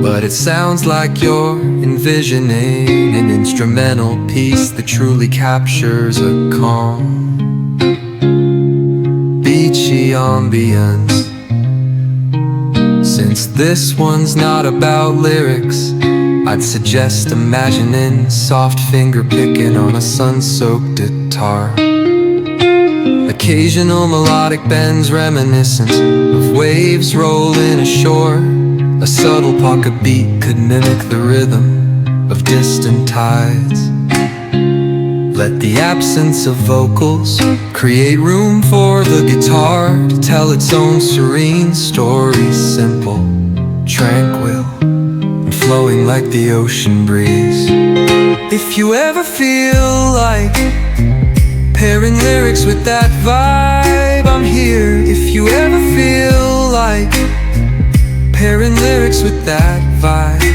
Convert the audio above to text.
but it sounds like you're envisioning an instrumental piece that truly captures a calm, beachy ambience. Since this one's not about lyrics, I'd suggest imagining soft finger picking on a sun-soaked guitar. Occasional melodic bends reminiscent of waves rolling ashore. A subtle pocket beat could mimic the rhythm of distant tides. Let the absence of vocals create room for the guitar to tell its own serene story, simple, tranquil, and flowing like the ocean breeze. If you ever feel like pairing lyrics with that vibe, I'm here. If you ever feel like pairing lyrics with that vibe,